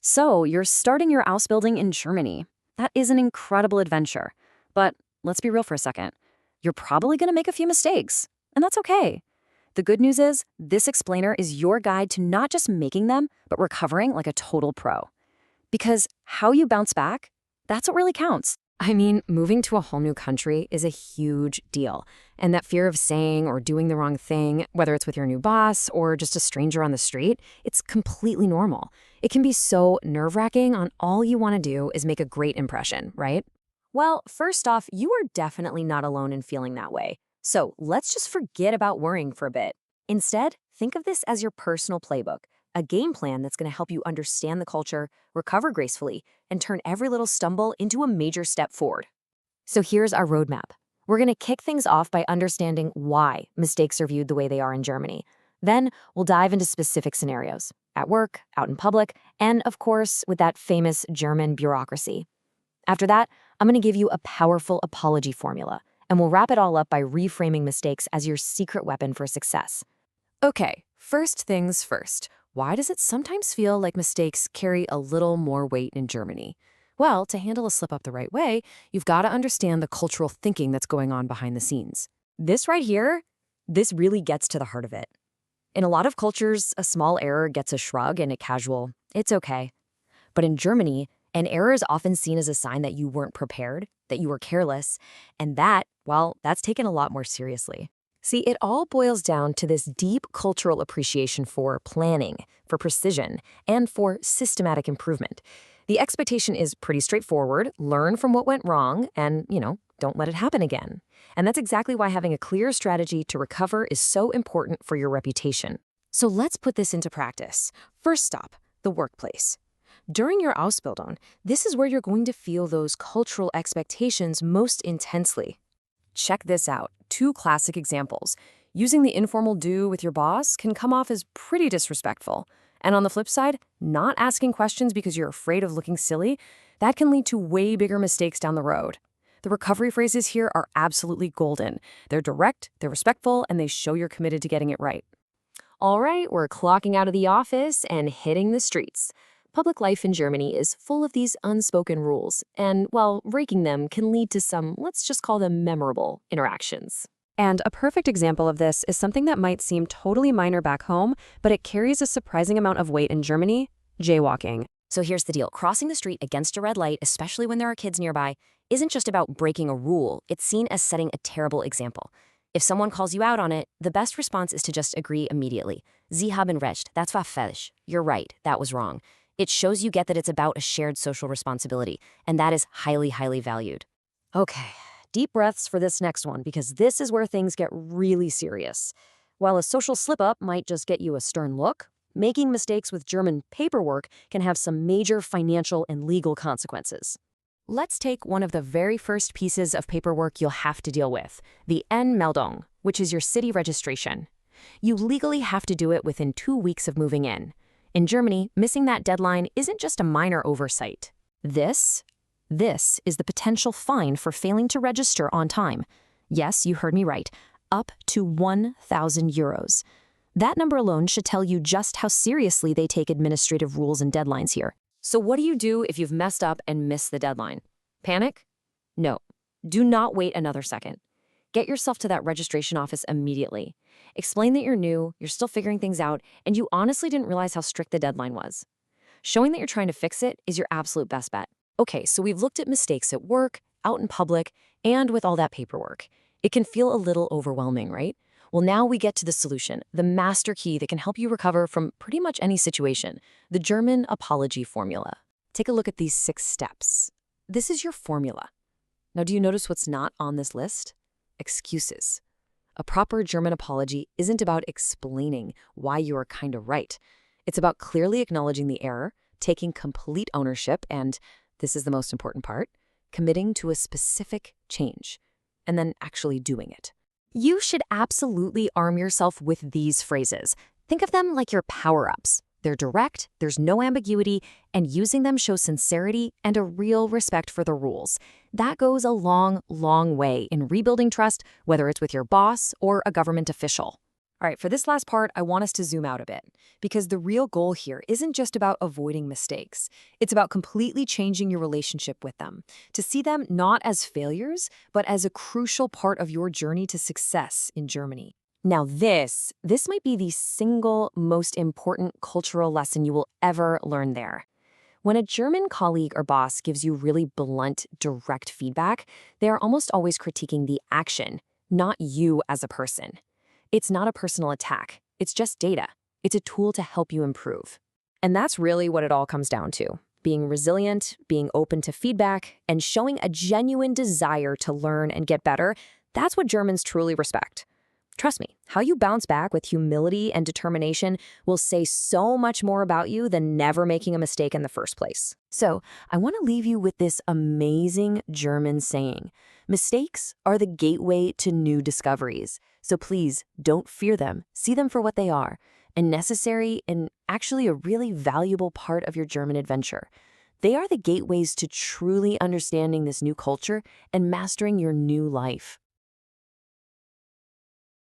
So, you're starting your Ausbildung in Germany. That is an incredible adventure. But let's be real for a second. You're probably going to make a few mistakes, and that's okay. The good news is, this explainer is your guide to not just making them, but recovering like a total pro. Because how you bounce back, that's what really counts. I mean, moving to a whole new country is a huge deal. And that fear of saying or doing the wrong thing, whether it's with your new boss or just a stranger on the street, it's completely normal. It can be so nerve-wracking on all you want to do is make a great impression, right? Well, first off, you are definitely not alone in feeling that way. So let's just forget about worrying for a bit. Instead, think of this as your personal playbook, a game plan that's going to help you understand the culture, recover gracefully, and turn every little stumble into a major step forward. So here's our roadmap. We're going to kick things off by understanding why mistakes are viewed the way they are in Germany. Then we'll dive into specific scenarios, at work, out in public, and of course, with that famous German bureaucracy. After that, I'm going to give you a powerful apology formula, and we'll wrap it all up by reframing mistakes as your secret weapon for success. Okay, first things first. Why does it sometimes feel like mistakes carry a little more weight in Germany? Well, to handle a slip-up the right way, you've got to understand the cultural thinking that's going on behind the scenes. This right here, this really gets to the heart of it. In a lot of cultures, a small error gets a shrug and a casual, "It's okay." But in Germany, an error is often seen as a sign that you weren't prepared, that you were careless, and that, well, that's taken a lot more seriously. See, it all boils down to this deep cultural appreciation for planning, for precision, and for systematic improvement. The expectation is pretty straightforward: learn from what went wrong and, don't let it happen again. And that's exactly why having a clear strategy to recover is so important for your reputation. So let's put this into practice. First stop, the workplace. During your Ausbildung, this is where you're going to feel those cultural expectations most intensely. Check this out. 2 classic examples. Using the informal "du" with your boss can come off as pretty disrespectful. And on the flip side, not asking questions because you're afraid of looking silly, that can lead to way bigger mistakes down the road. The recovery phrases here are absolutely golden. They're direct, they're respectful, and they show you're committed to getting it right. All right, we're clocking out of the office and hitting the streets. Public life in Germany is full of these unspoken rules, and, well, breaking them can lead to some, let's just call them memorable, interactions. And a perfect example of this is something that might seem totally minor back home, but it carries a surprising amount of weight in Germany: jaywalking. So here's the deal. Crossing the street against a red light, especially when there are kids nearby, isn't just about breaking a rule. It's seen as setting a terrible example. If someone calls you out on it, the best response is to just agree immediately. Sie haben recht, das war falsch. You're right, that was wrong. It shows you get that it's about a shared social responsibility, and that is highly, highly valued. Okay, deep breaths for this next one, because this is where things get really serious. While a social slip-up might just get you a stern look, making mistakes with German paperwork can have some major financial and legal consequences. Let's take one of the very first pieces of paperwork you'll have to deal with, the Anmeldung, which is your city registration. You legally have to do it within 2 weeks of moving in. In Germany, missing that deadline isn't just a minor oversight. This is the potential fine for failing to register on time. Yes, you heard me right, up to 1,000 euros. That number alone should tell you just how seriously they take administrative rules and deadlines here. So what do you do if you've messed up and missed the deadline? Panic? No. Do not wait another second. Get yourself to that registration office immediately. Explain that you're new, you're still figuring things out, and you honestly didn't realize how strict the deadline was. Showing that you're trying to fix it is your absolute best bet. Okay, so we've looked at mistakes at work, out in public, and with all that paperwork. It can feel a little overwhelming, right? Well, now we get to the solution, the master key that can help you recover from pretty much any situation, the German apology formula. Take a look at these 6 steps. This is your formula. Now, do you notice what's not on this list? Excuses. A proper German apology isn't about explaining why you are kind of right. It's about clearly acknowledging the error, taking complete ownership, and, this is the most important part, committing to a specific change, and then actually doing it. You should absolutely arm yourself with these phrases. Think of them like your power-ups. They're direct, there's no ambiguity, and using them shows sincerity and a real respect for the rules. That goes a long, long way in rebuilding trust, whether it's with your boss or a government official. All right, for this last part, I want us to zoom out a bit because the real goal here isn't just about avoiding mistakes. It's about completely changing your relationship with them, to see them not as failures, but as a crucial part of your journey to success in Germany. Now this might be the single most important cultural lesson you will ever learn there. When a German colleague or boss gives you really blunt, direct feedback, they are almost always critiquing the action, not you as a person. It's not a personal attack. It's just data. It's a tool to help you improve. And that's really what it all comes down to. Being resilient, being open to feedback, and showing a genuine desire to learn and get better, that's what Germans truly respect. Trust me, how you bounce back with humility and determination will say so much more about you than never making a mistake in the first place. So, I want to leave you with this amazing German saying. Mistakes are the gateway to new discoveries. So please, don't fear them. See them for what they are, a necessary and actually a really valuable part of your German adventure. They are the gateways to truly understanding this new culture and mastering your new life.